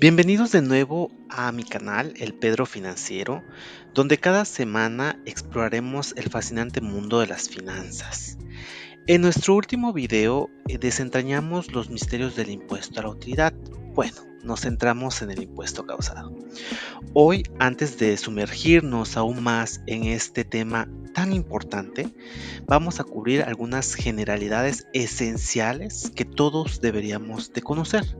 Bienvenidos de nuevo a mi canal, El Pedro Financiero, donde cada semana exploraremos el fascinante mundo de las finanzas. En nuestro último video desentrañamos los misterios del impuesto a la utilidad. Bueno, nos centramos en el impuesto causado. Hoy, antes de sumergirnos aún más en este tema tan importante, vamos a cubrir algunas generalidades esenciales que todos deberíamos de conocer.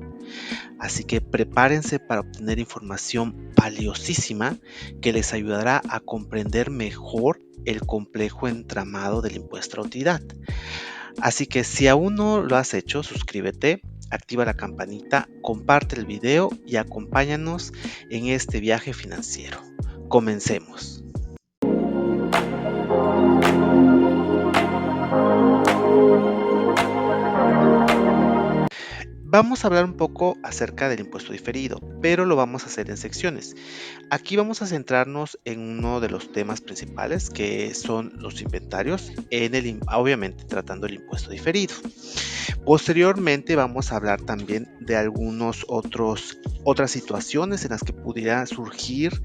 Así que prepárense para obtener información valiosísima que les ayudará a comprender mejor el complejo entramado del impuesto a la utilidad. Así que si aún no lo has hecho, suscríbete, activa la campanita, comparte el video y acompáñanos en este viaje financiero. Comencemos. Vamos a hablar un poco acerca del impuesto diferido, pero lo vamos a hacer en secciones. Aquí vamos a centrarnos en uno de los temas principales, que son los inventarios, obviamente tratando el impuesto diferido. Posteriormente vamos a hablar también de otras situaciones en las que pudiera surgir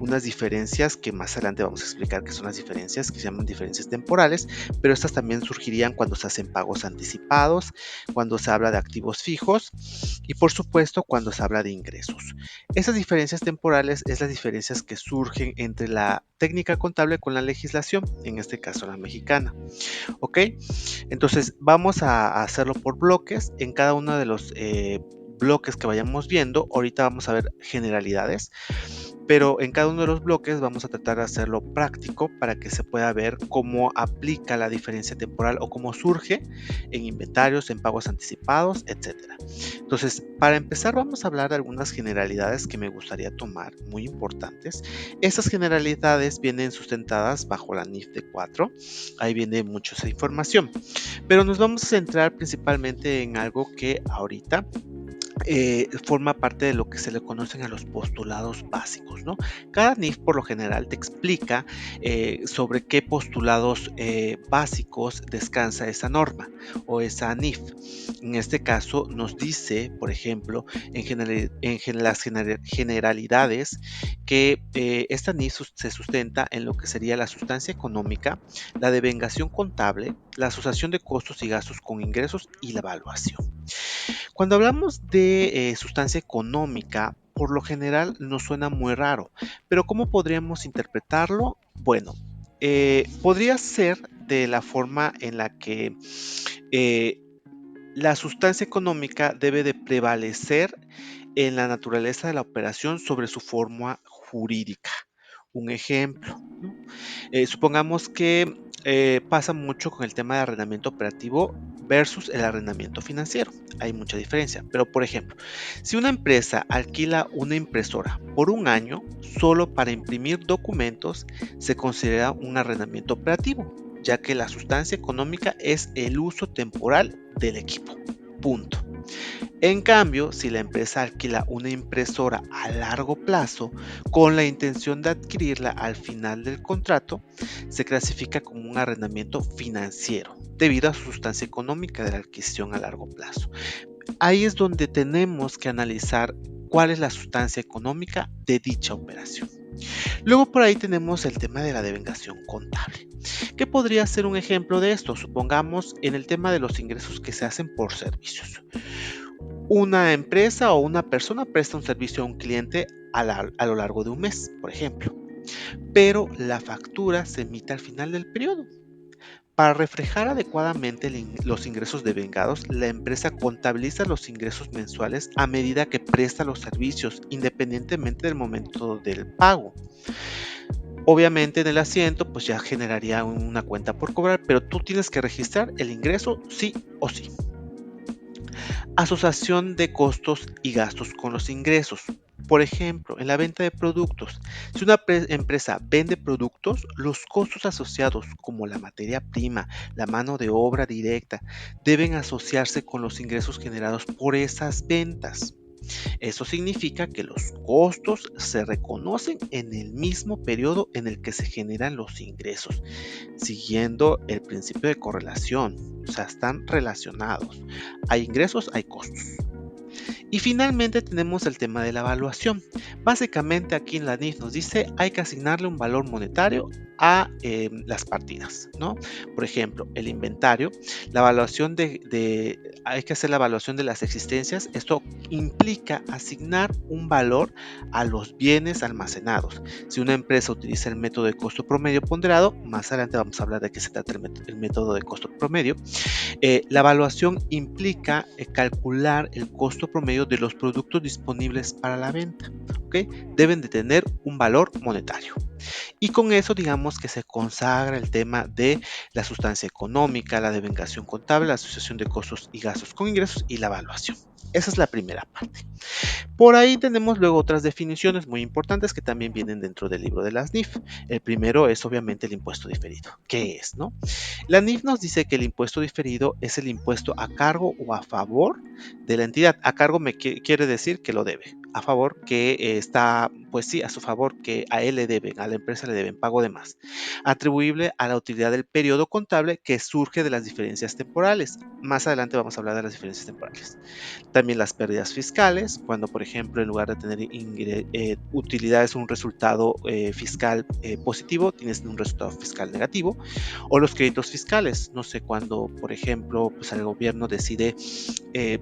unas diferencias que más adelante vamos a explicar que son las diferencias que se llaman diferencias temporales, pero estas también surgirían cuando se hacen pagos anticipados, cuando se habla de activos fijos y por supuesto cuando se habla de ingresos. Esas diferencias temporales es las diferencias que surgen entre la técnica contable con la legislación, en este caso la mexicana. ¿Ok? Entonces vamos a hacerlo por bloques. En cada uno de los bloques que vayamos viendo, ahorita vamos a ver generalidades, pero en cada uno de los bloques vamos a tratar de hacerlo práctico para que se pueda ver cómo aplica la diferencia temporal o cómo surge en inventarios, en pagos anticipados, etcétera. Entonces, para empezar vamos a hablar de algunas generalidades que me gustaría tomar, muy importantes. Estas generalidades vienen sustentadas bajo la NIF de 4, ahí viene mucha esa información, pero nos vamos a centrar principalmente en algo que ahorita forma parte de lo que se le conocen a los postulados básicos, ¿no? Cada NIF por lo general te explica sobre qué postulados básicos descansa esa norma o esa NIF. En este caso nos dice, por ejemplo, las generalidades que esta NIF se sustenta en lo que sería la sustancia económica, la devengación contable, la asociación de costos y gastos con ingresos y la evaluación. Cuando hablamos de sustancia económica, por lo general nos suena muy raro, pero ¿cómo podríamos interpretarlo? Bueno, podría ser de la forma en la que eh, la sustancia económica debe de prevalecer en la naturaleza de la operación sobre su forma jurídica. Un ejemplo, ¿no? Supongamos que pasa mucho con el tema de arrendamiento operativo versus el arrendamiento financiero. Hay mucha diferencia. Pero, por ejemplo, si una empresa alquila una impresora por un año solo para imprimir documentos, se considera un arrendamiento operativo, ya que la sustancia económica es el uso temporal del equipo. Punto. En cambio, si la empresa alquila una impresora a largo plazo con la intención de adquirirla al final del contrato, se clasifica como un arrendamiento financiero debido a su sustancia económica de la adquisición a largo plazo. Ahí es donde tenemos que analizar cuál es la sustancia económica de dicha operación. Luego por ahí tenemos el tema de la devengación contable. ¿Qué podría ser un ejemplo de esto? Supongamos en el tema de los ingresos que se hacen por servicios. Una empresa o una persona presta un servicio a un cliente a lo largo de un mes, por ejemplo, pero la factura se emite al final del periodo. Para reflejar adecuadamente los ingresos devengados, la empresa contabiliza los ingresos mensuales a medida que presta los servicios, independientemente del momento del pago. Obviamente en el asiento pues ya generaría una cuenta por cobrar, pero tú tienes que registrar el ingreso sí o sí. Asociación de costos y gastos con los ingresos. Por ejemplo, en la venta de productos, si una empresa vende productos, los costos asociados como la materia prima, la mano de obra directa, deben asociarse con los ingresos generados por esas ventas. Eso significa que los costos se reconocen en el mismo periodo en el que se generan los ingresos, siguiendo el principio de correlación, o sea, están relacionados. Hay ingresos, hay costos. Y finalmente tenemos el tema de la evaluación. Básicamente aquí en la NIF nos dice hay que asignarle un valor monetario a las partidas, ¿no? Por ejemplo, el inventario, la evaluación hay que hacer la evaluación de las existencias. Esto implica asignar un valor a los bienes almacenados. Si una empresa utiliza el método de costo promedio ponderado, más adelante vamos a hablar de qué se trata el método de costo promedio. La evaluación implica calcular el costo promedio de los productos disponibles para la venta. ¿Okay? Deben de tener un valor monetario. Y con eso digamos que se consagra el tema de la sustancia económica, la devengación contable, la asociación de costos y gastos con ingresos y la evaluación. Esa es la primera parte. Por ahí tenemos luego otras definiciones muy importantes que también vienen dentro del libro de las NIF. El primero es obviamente el impuesto diferido. ¿Qué es, no? La NIF nos dice que el impuesto diferido es el impuesto a cargo o a favor de la entidad. A cargo quiere decir que lo debe. A favor que está, pues sí, a su favor que a él le deben, a la empresa le deben pago de más. Atribuible a la utilidad del periodo contable que surge de las diferencias temporales. Más adelante vamos a hablar de las diferencias temporales. También las pérdidas fiscales, cuando por ejemplo en lugar de tener utilidades un resultado fiscal positivo, tienes un resultado fiscal negativo. O los créditos fiscales, no sé, cuando por ejemplo pues el gobierno decide eh,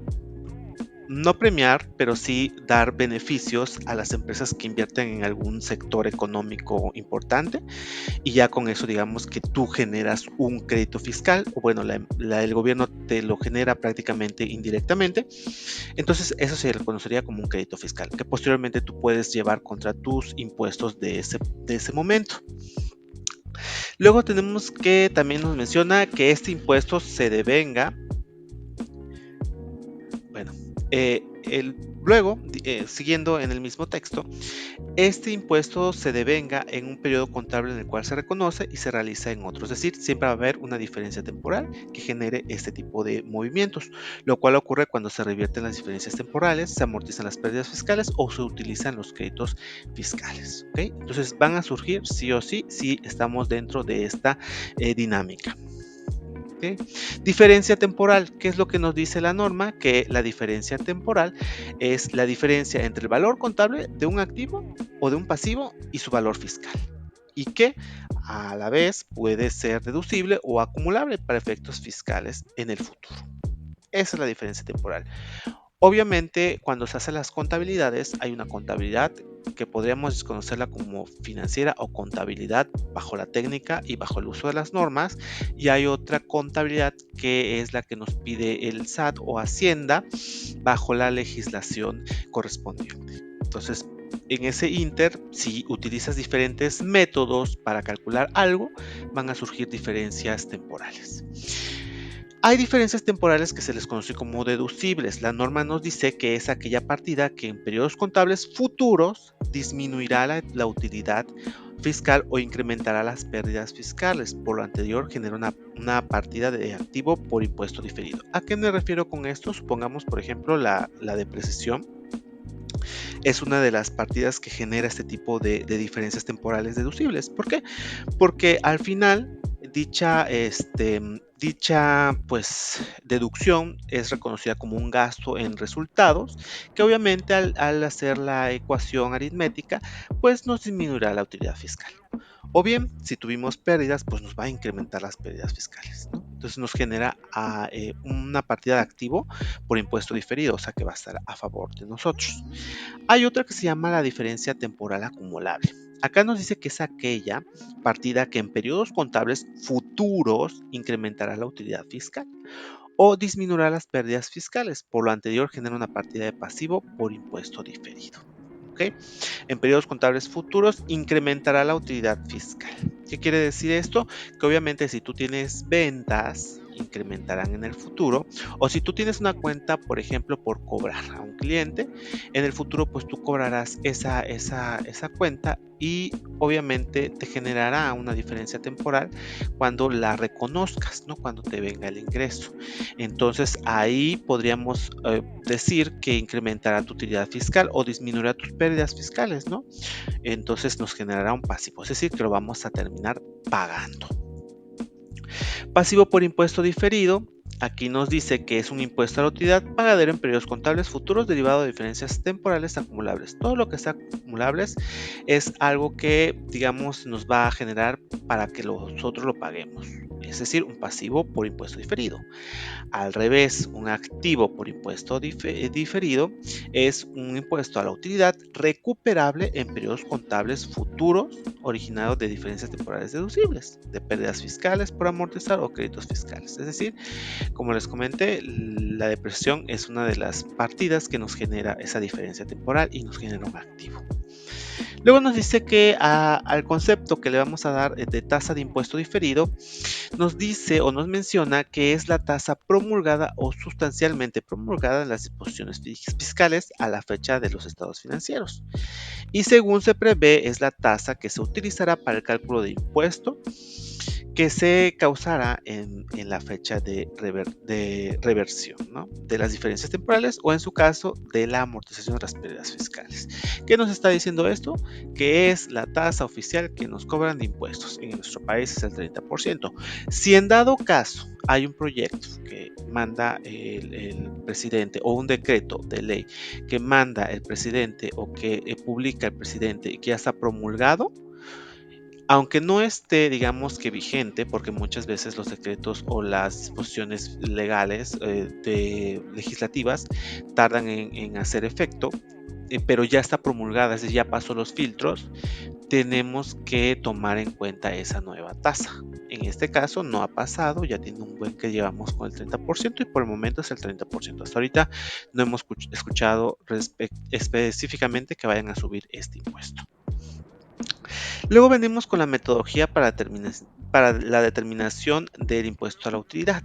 no premiar, pero sí dar beneficios a las empresas que invierten en algún sector económico importante y ya con eso digamos que tú generas un crédito fiscal o bueno, el gobierno te lo genera prácticamente indirectamente. Entonces eso se reconocería como un crédito fiscal que posteriormente tú puedes llevar contra tus impuestos de ese momento. Luego tenemos que también nos menciona que este impuesto se devenga. Bueno, luego, siguiendo en el mismo texto, este impuesto se devenga en un periodo contable en el cual se reconoce y se realiza en otro. Es decir, siempre va a haber una diferencia temporal que genere este tipo de movimientos, lo cual ocurre cuando se revierten las diferencias temporales, se amortizan las pérdidas fiscales o se utilizan los créditos fiscales. ¿Okay? Entonces van a surgir sí o sí si estamos dentro de esta dinámica. ¿Okay? Diferencia temporal, ¿qué es lo que nos dice la norma? Que la diferencia temporal es la diferencia entre el valor contable de un activo o de un pasivo y su valor fiscal. Y que a la vez puede ser deducible o acumulable para efectos fiscales en el futuro. Esa es la diferencia temporal. Obviamente, cuando se hacen las contabilidades, hay una contabilidad que podríamos desconocerla como financiera o contabilidad bajo la técnica y bajo el uso de las normas, y hay otra contabilidad que es la que nos pide el SAT o Hacienda bajo la legislación correspondiente. Entonces, en ese inter, si utilizas diferentes métodos para calcular algo, van a surgir diferencias temporales. Hay diferencias temporales que se les conoce como deducibles. La norma nos dice que es aquella partida que en periodos contables futuros disminuirá la utilidad fiscal o incrementará las pérdidas fiscales. Por lo anterior, genera una partida de activo por impuesto diferido. ¿A qué me refiero con esto? Supongamos, por ejemplo, la depreciación. Es una de las partidas que genera este tipo de diferencias temporales deducibles. ¿Por qué? Porque al final dicha pues deducción es reconocida como un gasto en resultados que obviamente al hacer la ecuación aritmética pues nos disminuirá la utilidad fiscal. O bien, si tuvimos pérdidas, pues nos va a incrementar las pérdidas fiscales, ¿no? Entonces nos genera una partida de activo por impuesto diferido, o sea que va a estar a favor de nosotros. Hay otra que se llama la diferencia temporal acumulable. Acá nos dice que es aquella partida que en periodos contables futuros incrementará la utilidad fiscal o disminuirá las pérdidas fiscales. Por lo anterior, genera una partida de pasivo por impuesto diferido. ¿Okay? En periodos contables futuros incrementará la utilidad fiscal. ¿Qué quiere decir esto? Que obviamente si tú tienes ventas, incrementarán en el futuro, o si tú tienes una cuenta, por ejemplo, por cobrar a un cliente, en el futuro pues tú cobrarás esa cuenta y obviamente te generará una diferencia temporal cuando la reconozcas, ¿no? Cuando te venga el ingreso. Entonces ahí podríamos decir que incrementará tu utilidad fiscal o disminuirá tus pérdidas fiscales, ¿no? Entonces nos generará un pasivo, es decir, que lo vamos a terminar pagando. Pasivo por impuesto diferido. Aquí nos dice que es un impuesto a la utilidad pagadero en periodos contables futuros derivado de diferencias temporales acumulables. Todo lo que sea acumulables es algo que, digamos, nos va a generar para que nosotros lo paguemos. Es decir, un pasivo por impuesto diferido. Al revés, un activo por impuesto diferido es un impuesto a la utilidad recuperable en periodos contables futuros originados de diferencias temporales deducibles, de pérdidas fiscales por amortizar o créditos fiscales. Es decir, como les comenté, la depreciación es una de las partidas que nos genera esa diferencia temporal y nos genera un activo. Luego nos dice que al concepto que le vamos a dar de tasa de impuesto diferido, nos dice o nos menciona que es la tasa promulgada o sustancialmente promulgada en las disposiciones fiscales a la fecha de los estados financieros. Y según se prevé, es la tasa que se utilizará para el cálculo de impuesto que se causará en la fecha de reversión, ¿no? De las diferencias temporales o en su caso de la amortización de las pérdidas fiscales. ¿Qué nos está diciendo esto? Que es la tasa oficial que nos cobran de impuestos. En nuestro país es el 30%. Si en dado caso hay un proyecto que manda el presidente o un decreto de ley que manda el presidente o que publica el presidente y que ya está promulgado, aunque no esté, digamos que vigente, porque muchas veces los decretos o las disposiciones legales legislativas tardan en hacer efecto, pero ya está promulgada, es decir, ya pasó los filtros, tenemos que tomar en cuenta esa nueva tasa. En este caso no ha pasado, ya tiene un buen que llevamos con el 30% y por el momento es el 30%. Hasta ahorita no hemos escuchado específicamente que vayan a subir este impuesto. Luego venimos con la metodología para la determinación del impuesto a la utilidad.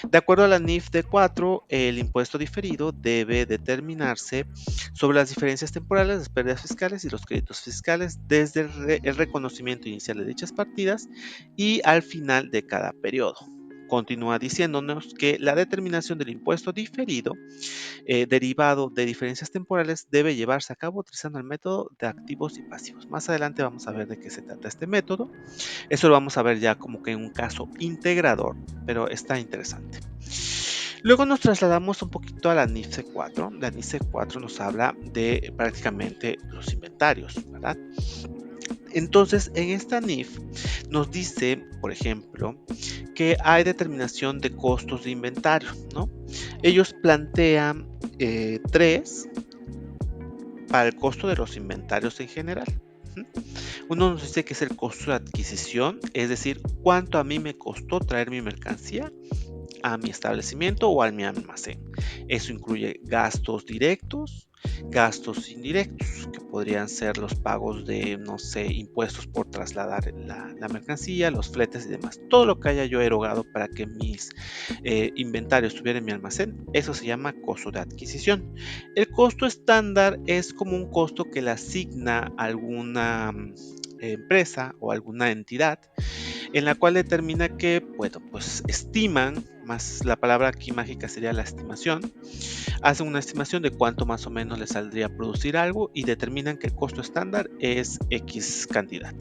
De acuerdo a la NIF D4, el impuesto diferido debe determinarse sobre las diferencias temporales, las pérdidas fiscales y los créditos fiscales desde el reconocimiento inicial de dichas partidas y al final de cada periodo. Continúa diciéndonos que la determinación del impuesto diferido derivado de diferencias temporales debe llevarse a cabo utilizando el método de activos y pasivos. Más adelante vamos a ver de qué se trata este método. Eso lo vamos a ver ya como que en un caso integrador, pero está interesante. Luego nos trasladamos un poquito a la NIF C4. La NIF C4 nos habla de prácticamente los inventarios, ¿verdad? Entonces, en esta NIF nos dice, por ejemplo, que hay determinación de costos de inventario, ¿no? Ellos plantean 3 para el costo de los inventarios en general. Uno nos dice que es el costo de adquisición, es decir, cuánto a mí me costó traer mi mercancía a mi establecimiento o a mi almacén. Eso incluye gastos directos, gastos indirectos, que podrían ser los pagos de, no sé, impuestos por trasladar la mercancía, los fletes y demás. Todo lo que haya yo erogado para que mis inventarios estuvieran en mi almacén, eso se llama costo de adquisición. El costo estándar es como un costo que le asigna alguna empresa o alguna entidad en la cual determina que, bueno, pues estiman, más la palabra aquí mágica sería la estimación, hacen una estimación de cuánto más o menos les saldría producir algo y determinan que el costo estándar es X cantidad.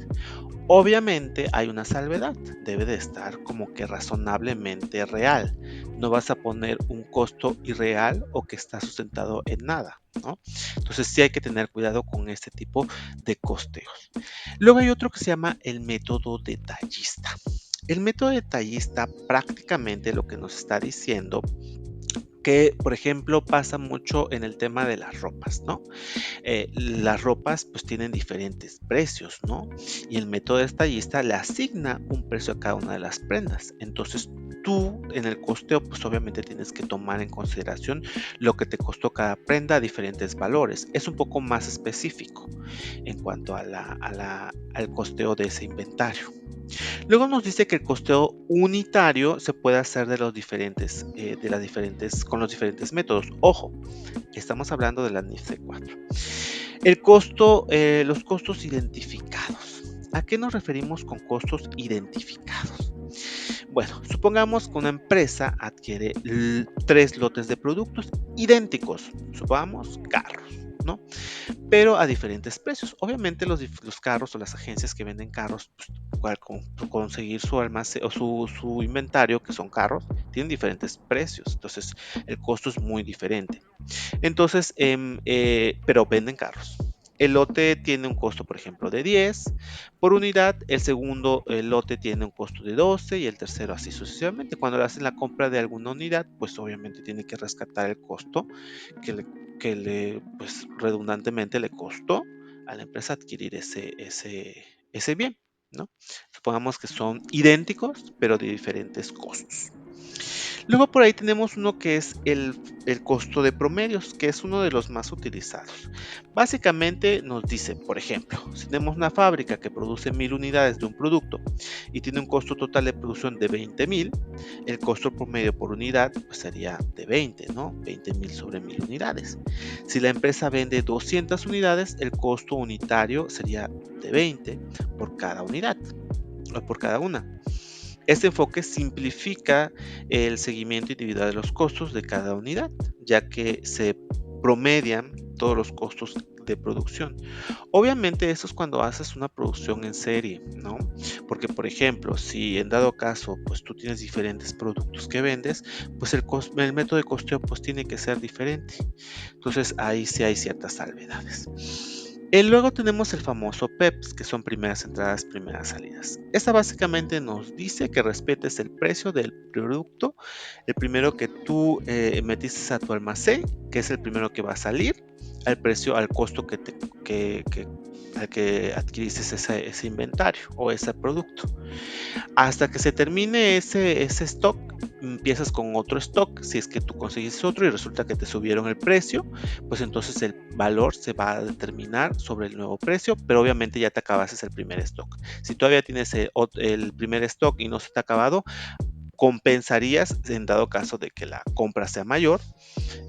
Obviamente hay una salvedad, debe de estar como que razonablemente real. No vas a poner un costo irreal o que está sustentado en nada, ¿no? Entonces sí hay que tener cuidado con este tipo de costeos. Luego hay otro que se llama el método detallista. El método detallista prácticamente lo que nos está diciendo que, por ejemplo, pasa mucho en el tema de las ropas, ¿no? Las ropas pues tienen diferentes precios, ¿no? Y el método detallista le asigna un precio a cada una de las prendas. Entonces tú en el costeo pues obviamente tienes que tomar en consideración lo que te costó cada prenda a diferentes valores. Es un poco más específico en cuanto al costeo de ese inventario. Luego nos dice que el costeo unitario se puede hacer con los diferentes métodos. Ojo, estamos hablando de la NIF C4. Los costos identificados. ¿A qué nos referimos con costos identificados? Bueno, supongamos que una empresa adquiere 3 lotes de productos idénticos, supongamos carros, ¿no? pero a diferentes precios. Obviamente los carros o las agencias que venden carros, pues, para conseguir su almacén o su inventario, que son carros, tienen diferentes precios. Entonces, el costo es muy diferente. Entonces, pero venden carros. El lote tiene un costo, por ejemplo, de 10 por unidad, el segundo lote tiene un costo de 12 y el tercero así sucesivamente. Cuando le hacen la compra de alguna unidad, pues obviamente tiene que rescatar el costo que pues redundantemente le costó a la empresa adquirir ese bien, ¿no? Supongamos que son idénticos, pero de diferentes costos. Luego por ahí tenemos uno que es el costo de promedios, que es uno de los más utilizados. Básicamente nos dice, por ejemplo, si tenemos una fábrica que produce 1000 unidades de un producto y tiene un costo total de producción de 20,000, el costo promedio por unidad pues sería de 20, ¿no? 20,000 sobre 1000 unidades. Si la empresa vende 200 unidades, el costo unitario sería de 20 por cada unidad o por cada una. Este enfoque simplifica el seguimiento individual de los costos de cada unidad, ya que se promedian todos los costos de producción. Obviamente eso es cuando haces una producción en serie, ¿no? Porque, por ejemplo, si en dado caso, pues tú tienes diferentes productos que vendes, pues el método de costeo pues tiene que ser diferente. Entonces ahí sí hay ciertas salvedades. Luego tenemos el famoso PEPS, que son primeras entradas, primeras salidas. Esta básicamente nos dice que respetes el precio del producto, el primero que tú metiste a tu almacén, que es el primero que va a salir, al precio, al costo al que adquiriste ese inventario o ese producto. Hasta que se termine ese stock, empiezas con otro stock. Si es que tú consigues otro y resulta que te subieron el precio, pues entonces el valor se va a determinar sobre el nuevo precio, pero obviamente ya te acabaste el primer stock. Si todavía tienes el primer stock y no se te ha acabado, compensarías en dado caso de que la compra sea mayor,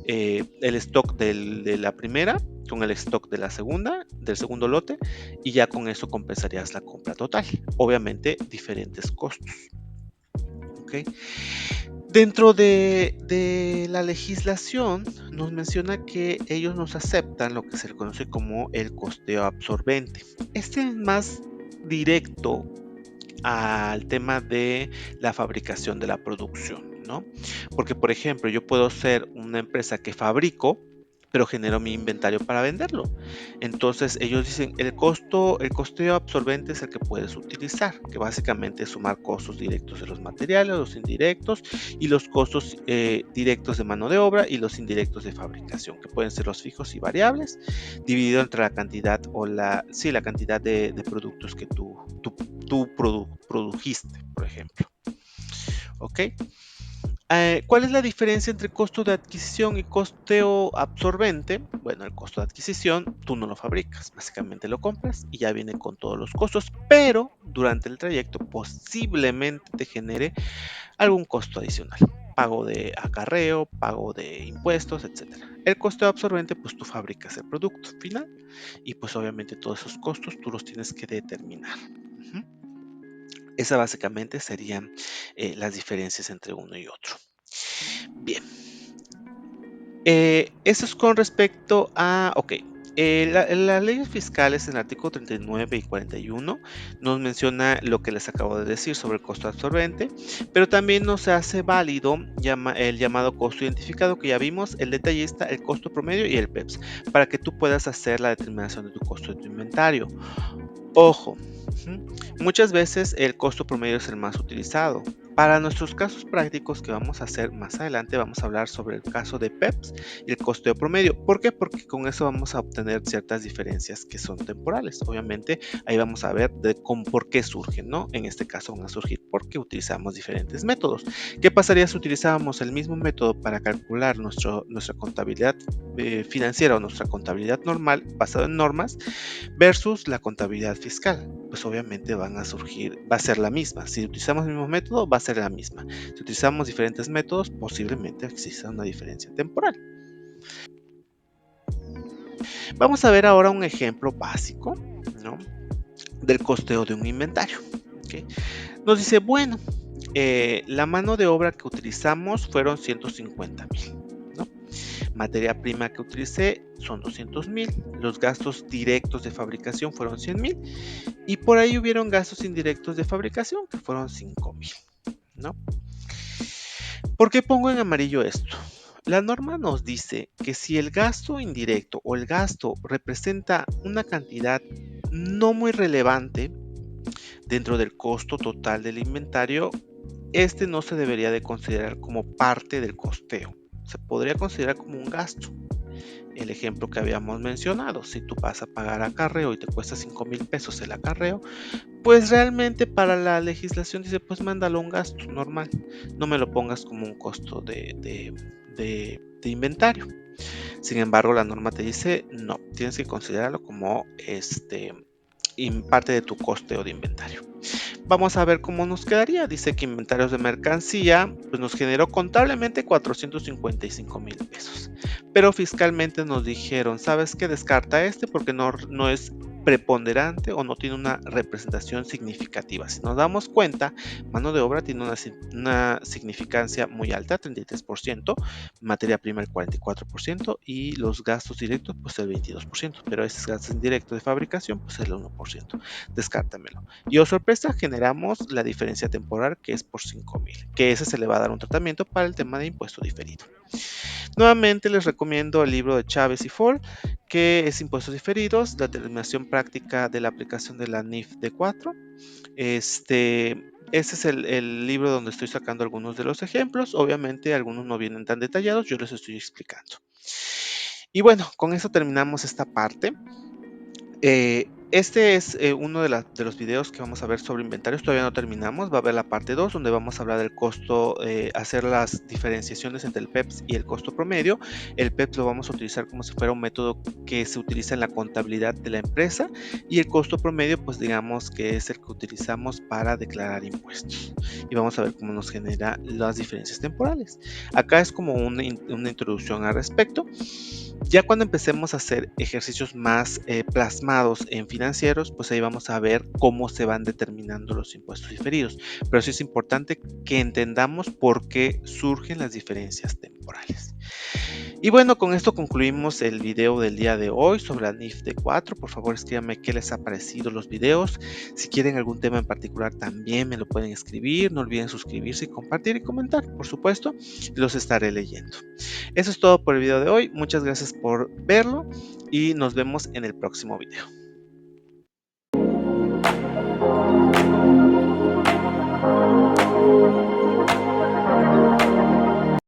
el stock de la primera con el stock de la segunda, del segundo lote, y ya con eso compensarías la compra total. Obviamente diferentes costos. ¿Okay? Dentro de la legislación nos menciona que ellos nos aceptan lo que se le conoce como el costeo absorbente. Este es más directo al tema de la fabricación de la producción, ¿no? Porque, por ejemplo, yo puedo ser una empresa que fabrico, pero genero mi inventario para venderlo. Entonces ellos dicen, el costeo absorbente es el que puedes utilizar, que básicamente es sumar costos directos de los materiales, los indirectos y los costos directos de mano de obra y los indirectos de fabricación, que pueden ser los fijos y variables, dividido entre la cantidad o la cantidad de productos que tú produjiste, por ejemplo. ¿Ok? ¿Cuál es la diferencia entre costo de adquisición y costeo absorbente? Bueno, el costo de adquisición tú no lo fabricas, básicamente lo compras y ya viene con todos los costos, pero durante el trayecto posiblemente te genere algún costo adicional, pago de acarreo, pago de impuestos, etcétera. El costeo absorbente, pues tú fabricas el producto final y pues obviamente todos esos costos tú los tienes que determinar. Esas básicamente serían las diferencias entre uno y otro. Bien, eso es con respecto a, ok, las leyes fiscales en el artículo 39 y 41 nos menciona lo que les acabo de decir sobre el costo absorbente, pero también nos hace válido el llamado costo identificado que ya vimos, el detallista, el costo promedio y el PEPS, para que tú puedas hacer la determinación de tu costo de tu inventario. Ojo, muchas veces el costo promedio es el más utilizado. Para nuestros casos prácticos que vamos a hacer más adelante, vamos a hablar sobre el caso de PEPS y el costeo promedio. ¿Por qué? Porque con eso vamos a obtener ciertas diferencias que son temporales. Obviamente, ahí vamos a ver por qué surgen, ¿no? En este caso van a surgir porque utilizamos diferentes métodos. ¿Qué pasaría si utilizábamos el mismo método para calcular nuestra contabilidad financiera o nuestra contabilidad normal basada en normas versus la contabilidad fiscal? Pues obviamente va a ser la misma. Si utilizamos el mismo método, va a ser la misma. Si utilizamos diferentes métodos, posiblemente exista una diferencia temporal. Vamos a ver ahora un ejemplo básico, ¿no?, del costeo de un inventario. ¿Okay? Nos dice, bueno, la mano de obra que utilizamos fueron 150,000, ¿no?, materia prima que utilicé son 200,000, los gastos directos de fabricación fueron 100,000 y por ahí hubieron gastos indirectos de fabricación que fueron 5,000, ¿no? ¿Por qué pongo en amarillo esto? La norma nos dice que si el gasto indirecto o el gasto representa una cantidad no muy relevante dentro del costo total del inventario, este no se debería de considerar como parte del costeo. Se podría considerar como un gasto. El ejemplo que habíamos mencionado, si tú vas a pagar acarreo y te cuesta 5,000 pesos el acarreo, pues realmente para la legislación dice, pues mándalo un gasto normal, no me lo pongas como un costo de inventario. Sin embargo, la norma te dice, no, tienes que considerarlo como parte de tu costeo de inventario. Vamos a ver cómo nos quedaría. Dice que inventarios de mercancía pues nos generó contablemente 455,000 pesos. Pero fiscalmente nos dijeron, ¿sabes qué? Descarta este porque no es preponderante o no tiene una representación significativa. Si nos damos cuenta, mano de obra tiene una significancia muy alta, 33%, materia prima el 44% y los gastos directos pues el 22%, pero esos gastos indirectos de fabricación pues el 1%. Descártamelo. Y oh sorpresa, generamos la diferencia temporal que es por 5,000, que ese se le va a dar un tratamiento para el tema de impuesto diferido. Nuevamente les recomiendo el libro de Chávez y Fall, que es Impuestos Diferidos, la determinación práctica de la aplicación de la NIF D4. Ese es el libro donde estoy sacando algunos de los ejemplos. Obviamente algunos no vienen tan detallados, yo les estoy explicando. Y bueno, con eso terminamos esta parte. Este es uno de los videos que vamos a ver sobre inventarios. Todavía no terminamos. Va a haber la parte 2 donde vamos a hablar del costo, hacer las diferenciaciones entre el PEPS y el costo promedio. El PEPS lo vamos a utilizar como si fuera un método que se utiliza en la contabilidad de la empresa y el costo promedio pues digamos que es el que utilizamos para declarar impuestos. Y vamos a ver cómo nos genera las diferencias temporales. Acá es como una introducción al respecto. Ya cuando empecemos a hacer ejercicios más plasmados en financieros, pues ahí vamos a ver cómo se van determinando los impuestos diferidos. Pero sí es importante que entendamos por qué surgen las diferencias temporales. Y bueno, con esto concluimos el video del día de hoy sobre la NIF D4. Por favor, escríbanme qué les ha parecido los videos. Si quieren algún tema en particular, también me lo pueden escribir. No olviden suscribirse, compartir y comentar, por supuesto. Los estaré leyendo. Eso es todo por el video de hoy. Muchas gracias por verlo y nos vemos en el próximo video.